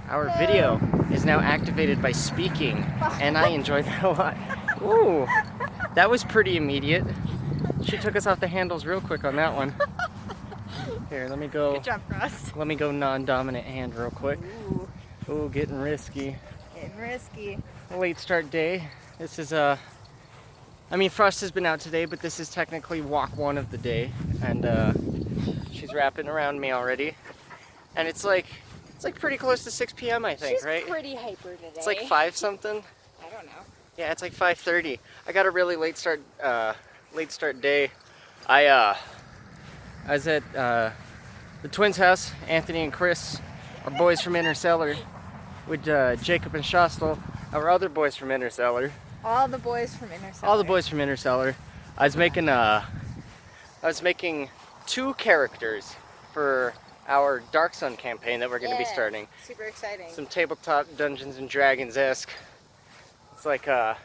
Our video is now activated by speaking, and I enjoyed that a lot. Ooh, that was pretty immediate. She took us off the handles real quick on that one. Here, let me go. Good job, Frost. Let me go non-dominant hand real quick. Ooh. Ooh, getting risky. Getting risky. Late start day. This is I mean, Frost has been out today, but this is technically walk one of the day, and she's wrapping around me already. And it's like pretty close to 6 p.m. I think, She's right? pretty hyper today. It's like 5 something. I don't know. Yeah, it's like 5:30. I got a really late start day. I was at the twins' house. Anthony and Chris, our boys from Interstellar, with Jacob and Shostel, our other boys from Interstellar. All the boys from Interstellar. All the boys from Interstellar. I was making 2 characters for our Dark Sun campaign that we're going to be starting. Super exciting. Some tabletop Dungeons and Dragons-esque. It's like the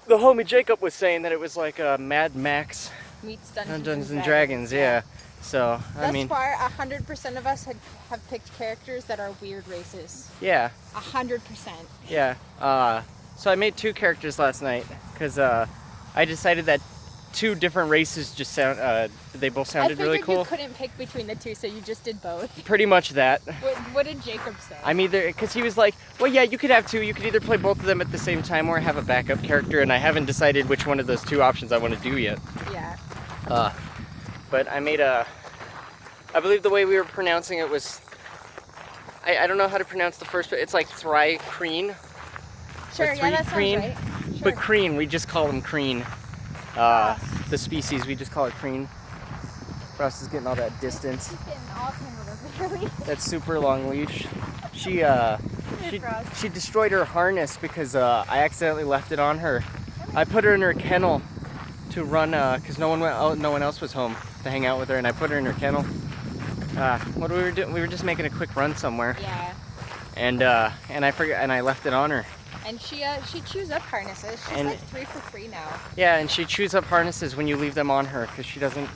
homie Jacob was saying that it was like Mad Max Meets Dungeons and Dragons, yeah. So I mean, thus far, 100% of us have picked characters that are weird races. yeah, 100%. yeah. So I made 2 characters last night because I decided that 2 different races just they both sounded really cool. You couldn't pick between the 2, so you just did both. Pretty much that. What did Jacob say? I'm either, because he was like, well, yeah, you could have 2. You could either play both of them at the same time or have a backup character, and I haven't decided which one of those 2 options I want to do yet. Yeah. But I made I believe the way we were pronouncing it was, I don't know how to pronounce the first, but it's like Thry-Kreen. Sure, yeah, that sounds right. Sure. But Kreen, we just call them Kreen. The species, we just call it Kreen. Frost is getting all that distance. She's getting all tangled up there. That super long leash. She destroyed her harness because I accidentally left it on her. I put her in her kennel to run because no one else was home to hang out with her, and I put her in her kennel. What we were doing? We were just making a quick run somewhere. Yeah. And I forgot, and I left it on her. And she chews up harnesses. She's like 3 for 3 now. Yeah, and she chews up harnesses when you leave them on her because she doesn't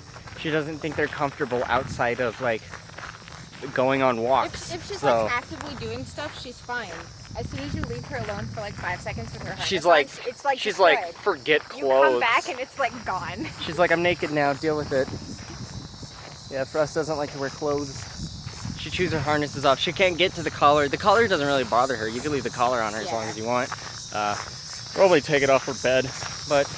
think they're comfortable outside of like going on walks. If she's like actively doing stuff, she's fine. As soon as you leave her alone for like 5 seconds with her harness, she's like, it's like she's destroyed. like, forget clothes. You come back and it's like gone. She's like, I'm naked now, deal with it. Yeah, Frost doesn't like to wear clothes. She chews her harnesses off. She can't get to the collar. The collar doesn't really bother her. You can leave the collar on her as long as you want. Probably take it off her bed, but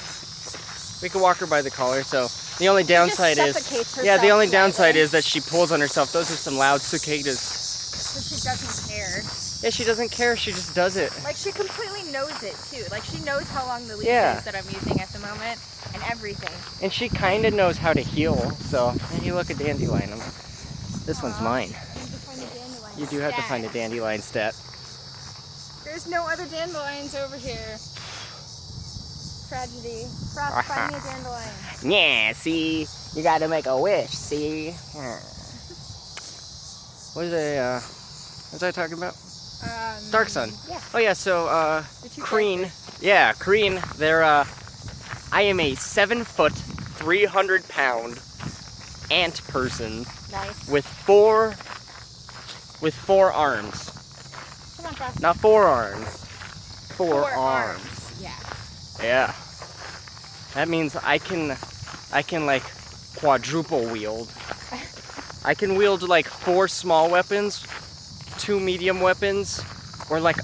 we can walk her by the collar. So the only downside is, the only downside is that she pulls on herself. Those are some loud cicadas. So she doesn't care. Yeah, she doesn't care. She just does it. Like she completely knows it too. Like she knows how long the leash is that I'm using at the moment and everything. And she kind of knows how to heal. So, and you look at dandelion. This one's mine. You do have to find a dandelion stat. There's no other dandelions over here. Tragedy. Frost, find me a dandelion. Yeah, see? You gotta make a wish, see? What was I talking about? Dark Sun. Yeah. Oh yeah, so, Kreen. Yeah, Kreen, they're, I am a 7-foot, 300-pound ant person. Nice. With 4 arms. Come on, Frost. Not 4 arms. 4 arms. Yeah. Yeah. That means I can like quadruple wield. I can wield like 4 small weapons, 2 medium weapons, or like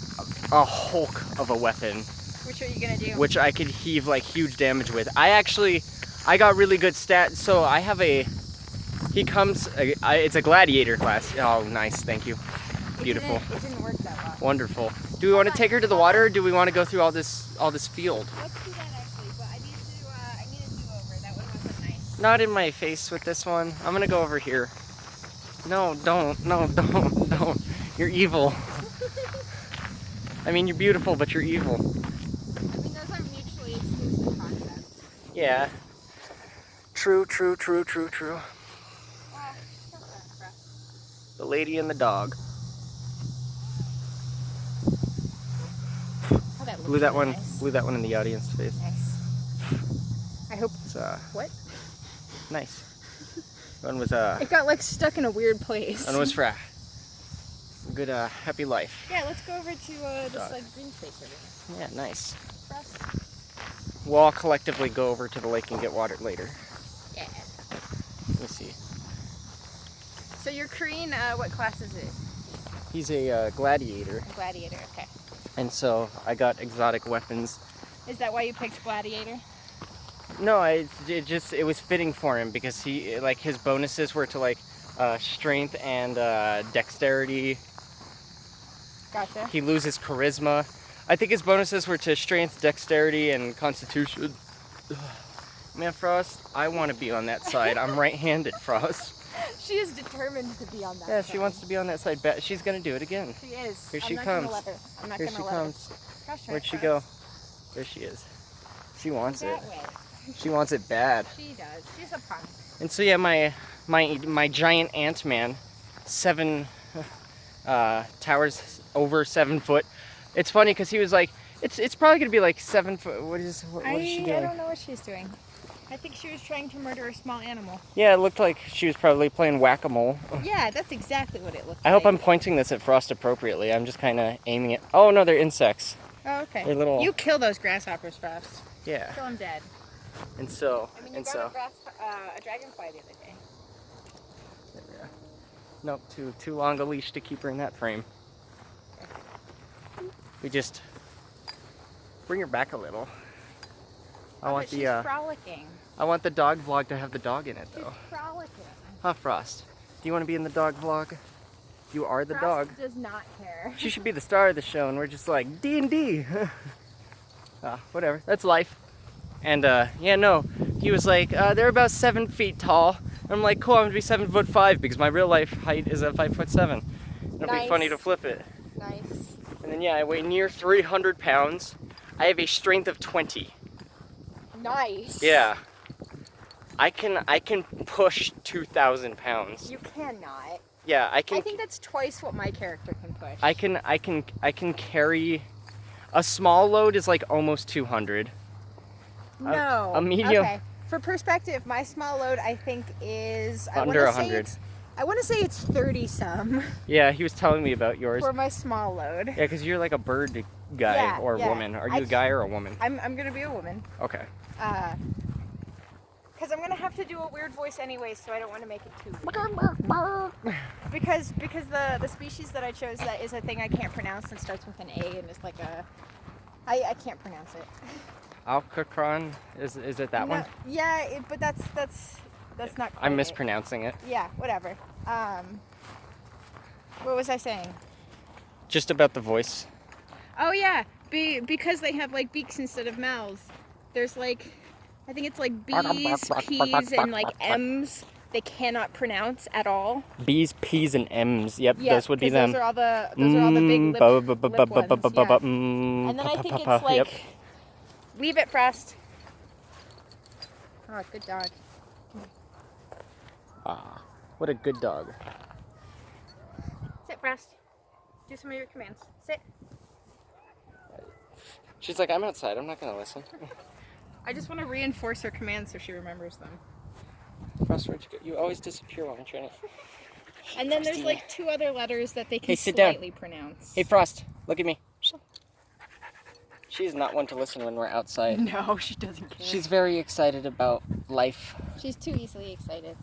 a Hulk of a weapon. Which are you gonna do? Which I could heave like huge damage with. I got really good stats. So I have it's a gladiator class. Oh, nice, thank you. Beautiful. It didn't work that well. Wonderful. Do we want to take her to the water, or do we want to go through all this field? Let's do that actually, but I need a do-over. That one wasn't nice. Not in my face with this one. I'm gonna go over here. No, don't. You're evil. I mean, you're beautiful, but you're evil. I mean, those are mutually exclusive concepts. Yeah. True. The lady and the dog. Oh, that Blew that one. nice. Blew that one in the audience face. Nice. I hope. It's, what? Nice. One was It got like stuck in a weird place. One was fra. good happy life. Yeah, let's go over to this like green space over here. Yeah, nice. Frost. We'll all collectively go over to the lake and get watered later. Yeah. Let me see. So your Korean, what class is it? He's a gladiator. A gladiator, okay. And so I got exotic weapons. Is that why you picked gladiator? No, it was fitting for him because he, like, his bonuses were to, like, strength and dexterity. Gotcha. He loses charisma. I think his bonuses were to strength, dexterity, and constitution. Man, Frost, I want to be on that side. I'm right-handed, Frost. She is determined to be on that side. Yeah, she wants to be on that side. She's going to do it again. She is. Here she I'm comes. Not gonna let her. I'm not Here gonna she let comes. her. Gosh, Where'd she go? There she is. She wants it. That way. She wants it bad. She does. She's a punk. And so yeah, my giant Ant-Man, 7 towers over 7 foot. It's funny because he was like, it's probably gonna be like 7 foot. What is she doing? I don't know what she's doing. I think she was trying to murder a small animal. Yeah, it looked like she was probably playing whack-a-mole. Yeah, that's exactly what it looked like. I hope I'm pointing this at Frost appropriately. I'm just kind of aiming it. Oh no, they're insects. Oh, okay. They're little. You kill those grasshoppers, Frost. Yeah. Kill them dead. And so. I mean, you got a dragonfly the other day. Yeah. Nope, too long a leash to keep her in that frame. We just bring her back a little. I want she's frolicking. I want the dog vlog to have the dog in it though. She's frolicking. Huh, Frost? Do you want to be in the dog vlog? You are the dog. Frost does not care. She should be the star of the show, and we're just like D&D. Whatever. That's life. And yeah, no. He was like, they're about 7 feet tall. And I'm like, cool. I'm gonna be 7'5" because my real life height is 5'7". It'll be funny to flip it. Nice. And then yeah, I weigh near 300 pounds. I have a strength of 20. Nice. Yeah. I can push 2,000 pounds. You cannot. Yeah, I can. I think that's twice what my character can push. I can carry. A small load is like almost 200. No. A medium. Okay. For perspective, my small load I think is Under 100. I want to say it's 30 some. Yeah, he was telling me about yours. For my small load. Yeah, because you're like a bird guy or woman. Are you a guy or a woman? I'm gonna be a woman. Okay. Because I'm gonna have to do a weird voice anyway, so I don't want to make it too weird. because the species that I chose that is a thing I can't pronounce and starts with an A and is like a I can't pronounce it. Alcacron? Is it that one? Yeah, but that's not quite I'm mispronouncing it. Yeah, whatever. What was I saying? Just about the voice. Oh yeah, because they have like beaks instead of mouths. There's like, I think it's like B's, P's, and like M's they cannot pronounce at all. B's, P's, and M's. Yep, those would be them. Those are all the big lip ones. Yeah. And then I think it's like, yep. Leave it, Frost. Oh, good dog. Ah, what a good dog. Sit, Frost. Do some of your commands. Sit. She's like, I'm outside. I'm not gonna listen. I just want to reinforce her commands so she remembers them. Frost, where'd you go? You always disappear while I'm trying to... And then there's like 2 other letters that they can sit slightly down. pronounce. Hey, Frost, look at me. She's not one to listen when we're outside. No, she doesn't care. She's very excited about life. She's too easily excited.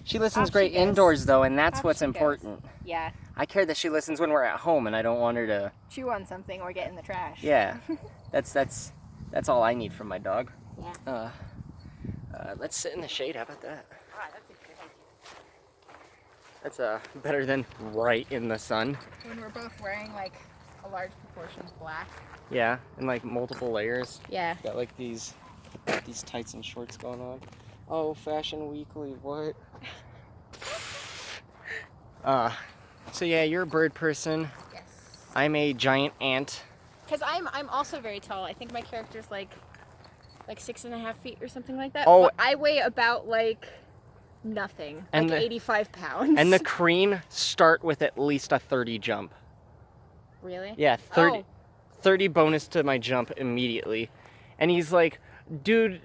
She listens great indoors, though, and that's what's She important. does. Yeah. I care that she listens when we're at home, and I don't want her to... Chew on something or get in the trash. Yeah. That's all I need from my dog. Yeah. Let's sit in the shade. How about that? Ah, that's a good idea. That's better than right in the sun. When we're both wearing like a large proportion of black. Yeah, and like multiple layers. Yeah. Got like these tights and shorts going on. Oh, Fashion Weekly, what? So yeah, you're a bird person. Yes. I'm a giant ant. Because I'm also very tall. I think my character's like 6.5 feet or something like that. Oh. But I weigh about like nothing. And like 85 pounds. And the Kreen start with at least a 30 jump. Really? Yeah, 30 bonus to my jump immediately. And he's like, dude,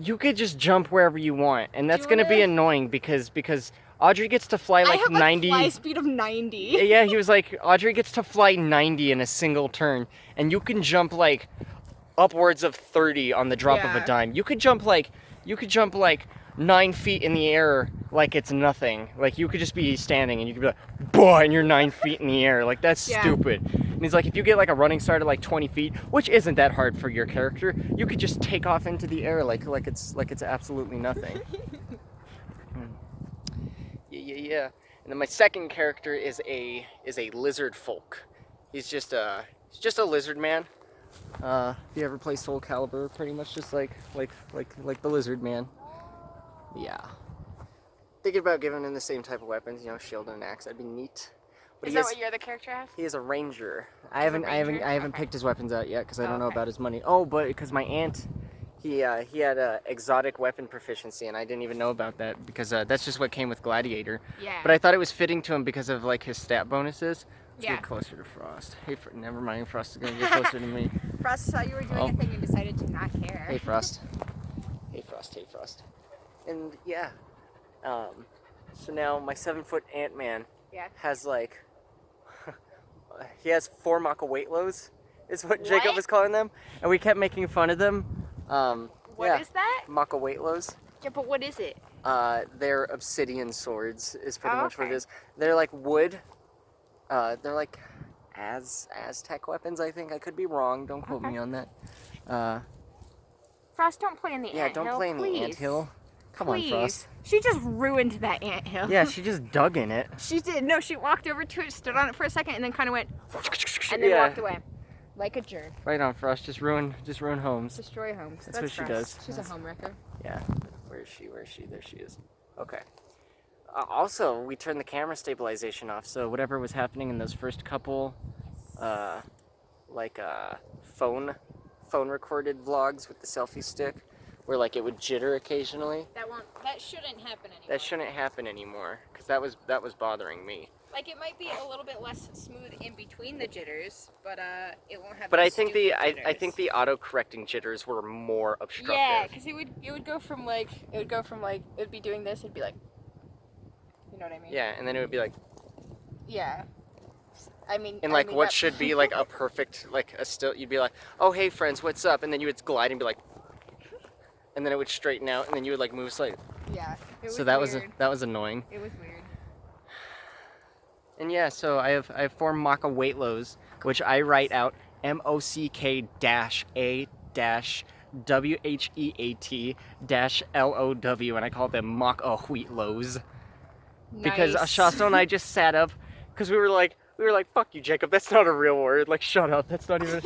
you could just jump wherever you want. And that's going to be annoying because Audrey gets to fly like I have 90. a fly speed of 90. Yeah, he was like, Audrey gets to fly 90 in a single turn, and you can jump like upwards of 30 on the drop of a dime. You could jump like 9 feet in the air like it's nothing. Like you could just be standing and you could be like, boy, and you're 9 feet in the air. Like that's stupid. And he's like, if you get like a running start at like 20 feet, which isn't that hard for your character, you could just take off into the air like it's absolutely nothing. Yeah. And then my second character is a lizard folk. He's just a lizard man. If you ever play Soul Calibur, pretty much just like the lizard man. Yeah. Thinking about giving him the same type of weapons, you know, shield and an axe. That'd be neat. But Is that what your other character has? He is a ranger. I haven't picked his weapons out yet because I don't know about his money. Oh, but because my aunt, he had a exotic weapon proficiency, and I didn't even know about that because that's just what came with Gladiator. Yeah. But I thought it was fitting to him because of like his stat bonuses. Let's Yeah. get closer to Frost. Hey, never mind. Frost is gonna get closer to me. Frost saw you were doing a thing and decided to not care. Hey, Frost. Hey, Frost. Hey, Frost. And yeah. So now my 7-foot Ant-Man has like, he has 4 Maka weight lows, is what Jacob was calling them, and we kept making fun of them. What is that? Maka weight lows. Yeah, but what is it? They're obsidian swords, is pretty much what it is. They're like wood. They're like Aztec weapons, I think. I could be wrong. Don't quote me on that. Frost, don't play in the anthill. Yeah, don't play in the anthill. Come on, Frost. She just ruined that anthill. Yeah, she just dug in it. She did. No, she walked over to it, stood on it for a second, and then kind of went, and then walked away. Like a jerk. Right on, Frost. Just ruin homes. Destroy homes. That's what she does. She's a home wrecker. Yeah. Where is she? There she is. Okay. Also, we turned the camera stabilization off, so whatever was happening in those first couple, phone recorded vlogs with the selfie stick, where like it would jitter occasionally. That shouldn't happen anymore. That shouldn't happen anymore, because that was bothering me. Like it might be a little bit less smooth in between the jitters, but it won't have. But I think the auto correcting jitters were more obstructive. Yeah, because it would go from like it would be doing this, it'd be like, you know what I mean? Yeah, and then it would be like. Yeah. I mean. And like what should be like a perfect you'd be like, oh hey friends, what's up? And then you would glide and be like, and then it would straighten out, and then you would like move slightly. Yeah. So that was annoying. It was weird. And yeah, so I have 4 Maka weight lows, which I write out MOCK-A-WHEAT-LOW, and I call them Maka wheat lows. Nice. Because Shasto and I just sat up, because we were like, fuck you, Jacob, that's not a real word. Like, shut up, that's not even.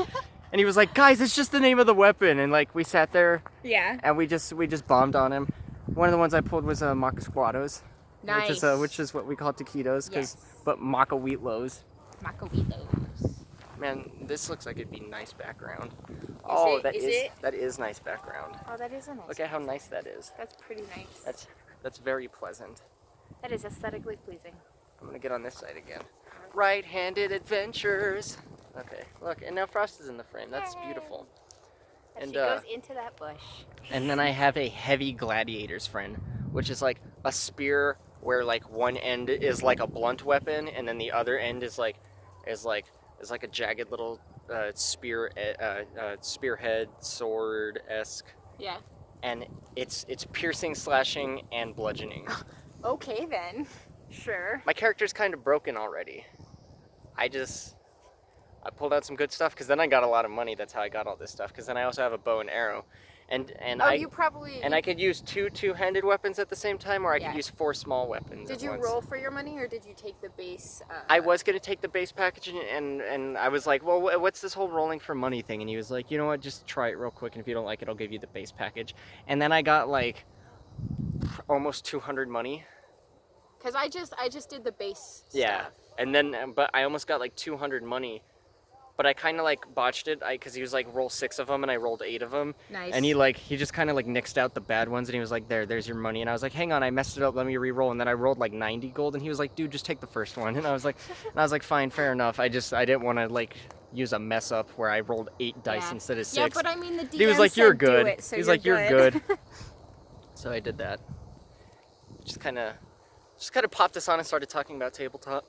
And he was like, guys, it's just the name of the weapon. And like we sat there. Yeah. And we just bombed on him. One of the ones I pulled was Maka squatos. Nice. Which is what we call taquitos, but Maka wheat lows. Maka wheat lows. Man, this looks like it'd be nice background. That is nice background. Oh, that is a nice. Look at how nice that is. That's pretty nice. That's very pleasant. That is aesthetically pleasing. I'm gonna get on this side again. Right-handed adventures. Okay, look, and now Frost is in the frame. That's beautiful. And she goes into that bush. And then I have a heavy gladiator's friend, which is like a spear where like one end is like a blunt weapon, and then the other end is like a jagged little spearhead sword-esque. Yeah. And it's piercing, slashing, and bludgeoning. Okay then. Sure. My character's kind of broken already. I pulled out some good stuff because then I got a lot of money. That's how I got all this stuff. Because then I also have a bow and arrow, and I could use 2 two-handed weapons at the same time, or I could use 4 small weapons. Did you roll for your money, or did you take the base? I was gonna take the base package, and I was like, well, what's this whole rolling for money thing? And he was like, you know what, just try it real quick, and if you don't like it, I'll give you the base package. And then I got like almost 200 money. Cause I just did the base Yeah, stuff. and then but I almost got like 200 money, but I kind of like botched it because he was like roll 6 of them and I rolled 8 of them. Nice. And he just kind of like nixed out the bad ones and he was like, there's your money. And I was like, hang on, I messed it up, let me re-roll. And then I rolled like 90 gold and he was like, dude, just take the first one. And I was like, fine, fair enough. I didn't want to like use a mess up where I rolled 8 dice instead of 6. Yeah, but I mean the DM he was like, you're good. It, so he was like, you're good. So I did that. Just kind of Just kind of popped this on and started talking about tabletop.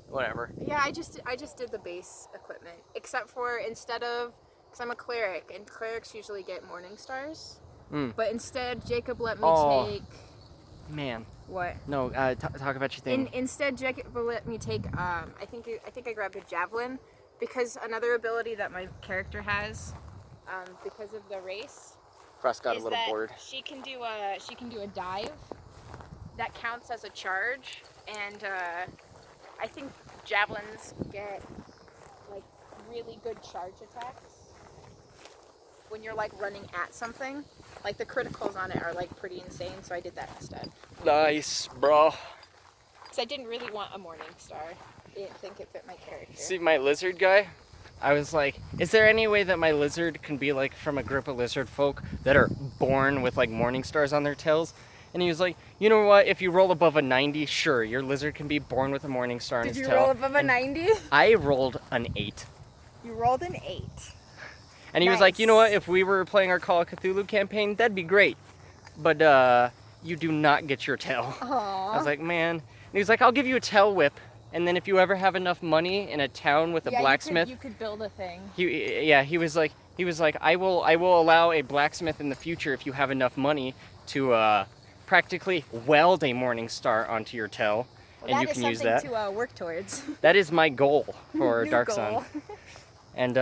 Whatever. Yeah, I just did the base equipment, except for instead of, because I'm a cleric and clerics usually get morning stars, but instead Jacob let me take. Man. What? No, talk about your thing. Instead, Jacob let me take. I think I grabbed a javelin, because another ability that my character has, because of the race. Frost got a little bored. She can do a dive. That counts as a charge, and I think javelins get like really good charge attacks when you're like running at something. Like the criticals on it are like pretty insane, so I did that instead. Nice, bro. Because I didn't really want a morning star. I didn't think it fit my character. See my lizard guy? I was like, is there any way that my lizard can be like from a group of lizard folk that are born with like morning stars on their tails? And he was like, you know what, if you roll above a 90, sure, your lizard can be born with a morning star on his tail. Did you roll above a 90? I rolled an 8. You rolled an 8. And he was like, you know what, if we were playing our Call of Cthulhu campaign, that'd be great. But you do not get your tail. Aww. I was like, man. And he was like, I'll give you a tail whip. And then if you ever have enough money in a town with a blacksmith. You could build a thing. He was like, I will allow a blacksmith in the future if you have enough money to practically weld a morning star onto your tail, and you can use that. That is something to work towards. That is my goal for Dark goal. Sun. And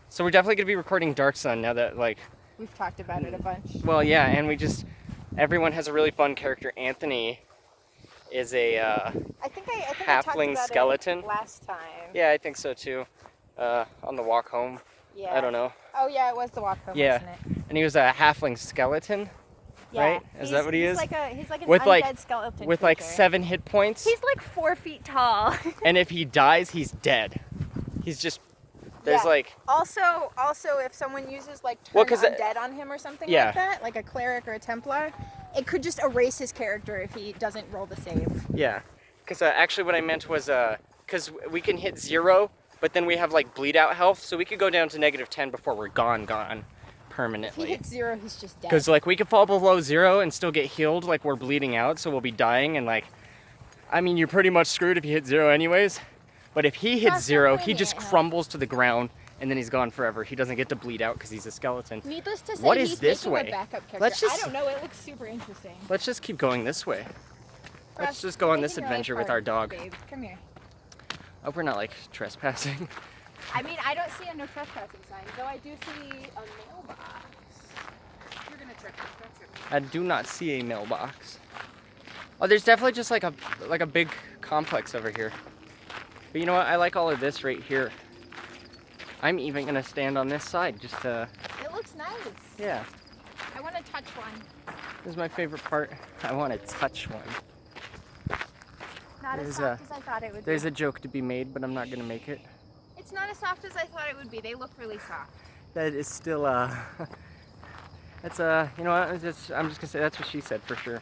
so we're definitely gonna be recording Dark Sun now that like we've talked about it a bunch. Well, yeah, and everyone has a really fun character. Anthony is a I think halfling skeleton. Last time. Yeah, I think so too. On the walk home. Yeah. I don't know. Oh yeah, it was the walk home, yeah. wasn't it? And he was a halfling skeleton. Yeah. Right? Is that what he is? He's like an with undead skeleton with creature. like 7 hit points. He's like 4 feet tall. And if he dies, he's dead. He's just there's like also if someone uses like turn undead on him or something like that, like a cleric or a Templar, it could just erase his character if he doesn't roll the save. Yeah. Because actually what I meant was because we can hit 0, but then we have like bleed out health, so we could go down to -10 before we're gone permanently. If he hits 0, he's just dead. Because like we could fall below 0 and still get healed, like we're bleeding out, so we'll be dying, and like, I mean, you're pretty much screwed if you hit 0 anyways. But if he hits 0, he just crumbles to the ground, and then he's gone forever. He doesn't get to bleed out because he's a skeleton. Needless to say, what he's is this taking way? a backup character. Let's just, I don't know. It looks super interesting. Let's just keep going this way. Let's just go on this adventure with our dog. Babe, come here. I hope we're not like trespassing. I mean, I don't see a no trespassing sign, though I do see a mailbox. You're gonna trespass, don't you? I do not see a mailbox. Oh, there's definitely just like a big complex over here. But you know what? I like all of this right here. I'm even gonna stand on this side just to. It looks nice. Yeah. I want to touch one. This is my favorite part. I want to touch one. Not as soft as I thought it would be. There's a joke to be made, but I'm not gonna make it. It's not as soft as I thought it would be. They look really soft. That is still that's you know what? I'm just gonna say that's what she said for sure.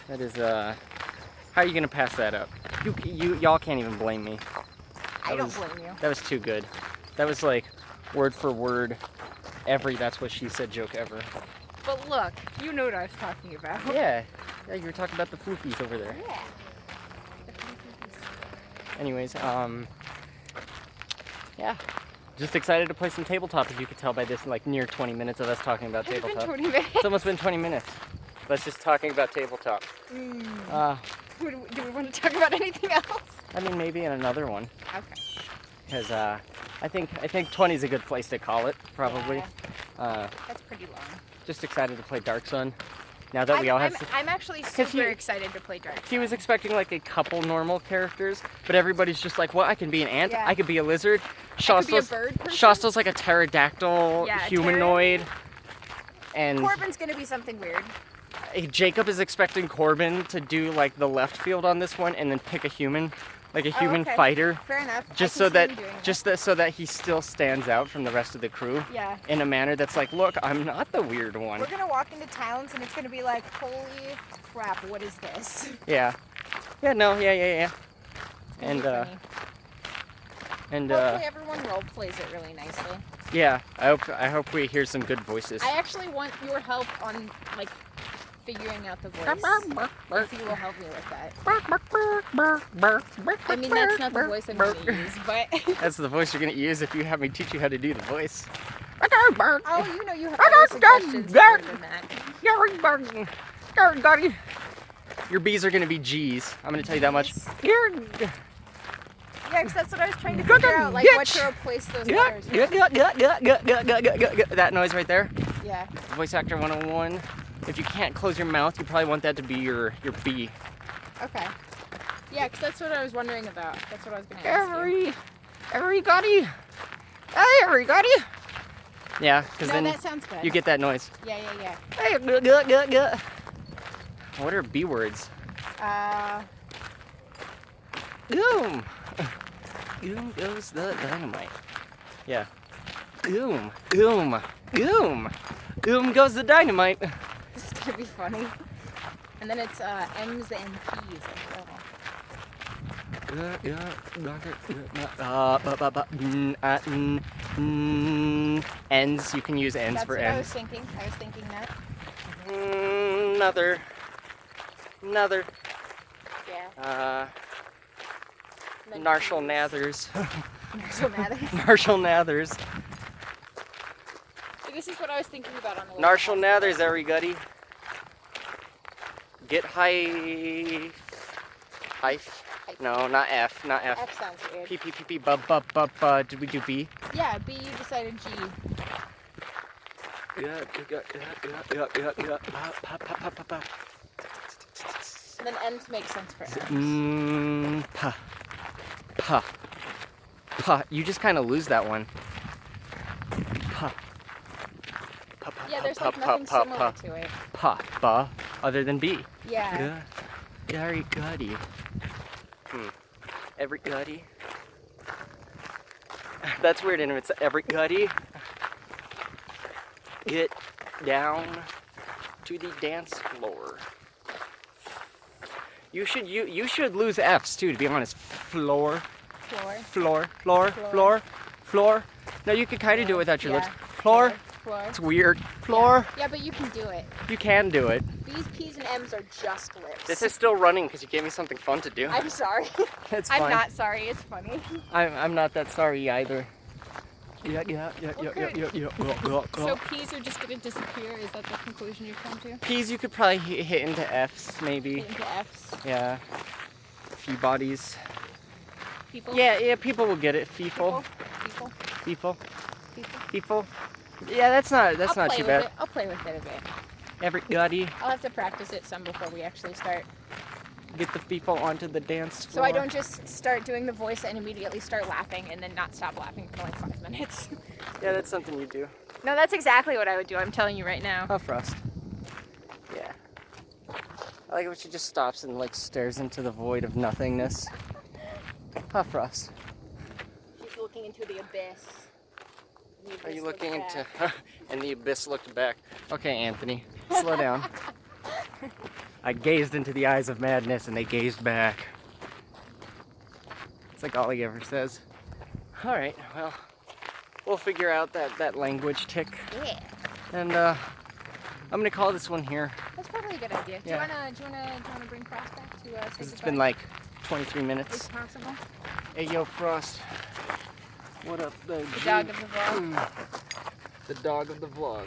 That is how are you gonna pass that up? Y'all can't even blame me. I don't blame you. That was too good. That was like word for word every that's what she said joke ever. But look, you know what I was talking about. Yeah. Yeah, you were talking about the floofies over there. Yeah. Anyways, yeah. Just excited to play some tabletop, as you could tell by this like near 20 minutes of us talking about tabletop. It's been 20 minutes. It's almost been 20 minutes. Let's just talking about tabletop. Do we want to talk about anything else? I mean, maybe in another one. Okay. Because I think 20 is a good place to call it, probably. Yeah. That's pretty long. Just excited to play Dark Sun. Now that we all have. I'm actually super excited to play Dark Sun. He was expecting like a couple normal characters, but everybody's just like, well, I can be an ant, I could be a lizard. I could be a bird person. Shastel's like a pterodactyl humanoid. And Corbin's gonna be something weird. Jacob is expecting Corbin to do like the left field on this one and then pick a human, like a human fighter. Fair enough. Just so that he still stands out from the rest of the crew. Yeah. In a manner that's like, look, I'm not the weird one. We're gonna walk into towns and it's gonna be like, holy crap, what is this? Yeah. Yeah. No. Yeah. And hopefully everyone role plays it really nicely. Yeah. I hope we hear some good voices. I actually want your help on like figuring out the voice. If you will help me with that. I mean, that's not the voice I'm going to use, but... That's the voice you're going to use if you have me teach you how to do the voice. Oh, you know you have other suggestions better than that. Your B's are going to be G's. I'm going to tell you that much. Yeah, because that's what I was trying to figure out, like what to replace those letters with. That noise right there. Yeah. Voice actor 101. If you can't close your mouth, you probably want that to be your B. Okay. Yeah, because that's what I was wondering about. That's what I was going to ask you. Everybody. Yeah, because No, then that sounds good. you get that noise. Yeah. What are B words? Boom. Boom goes the dynamite. Yeah. Boom. Boom. Boom. Boom goes the dynamite. This is going to be funny. And then it's M's and P's as well. Ends. You can use ends That's for what ends. I was thinking. I was thinking that. Another. Yeah. Narshal Nathers. Narshal Narshal Nathers. Nathers. So this is what I was thinking about on the way. Narshal Nathers, everybody. Get high. Hife. No, not F. Not F. F sounds weird. P. Did we do B? Yeah, B, you decided G. And then N's make sense for M's. Pa. You just kind of lose that one. Pa. Yeah, there's like nothing similar to it. Ba, other than B. Yeah. Everybody. Everybody. That's weird, and it's everybody. Get down to the dance floor. You should lose F's too, to be honest. Floor. No, you could kind of do it without your lips. Floor. It's weird. Floor. Yeah, but you can do it. You can do it. B's, P's, and M's are just lips. This is still running because you gave me something fun to do. I'm sorry. It's fine. I'm not sorry. It's funny. I'm not that sorry either. Yeah. So P's are just gonna disappear? Is that the conclusion you've come to? P's you could probably hit into F's maybe. Into F's. Yeah. Few bodies. People. Yeah. People will get it. People. Yeah, that's not too bad. I'll play with it a bit. Everybody, I'll have to practice it some before we actually start. get the people onto the dance So floor. I don't just start doing the voice and immediately start laughing and then not stop laughing for like 5 minutes. Yeah, that's something you do. No, that's exactly what I would do. I'm telling you right now. Oh, Frost. Yeah. I like it when she just stops and like stares into the void of nothingness. Huh, Frost? She's looking into the abyss. Are you looking into... and the abyss looked back. Okay, Anthony, slow down. I gazed into the eyes of madness and they gazed back. It's like all he ever says. Alright, well, we'll figure out that language tick. Yeah. And I'm gonna call this one here. That's probably a good idea. Yeah. Do you wanna bring Frost back to say It's goodbye? been like 23 minutes. Is possible? Hey, yo, Frost. What up, The dog of the vlog. The dog of the vlog.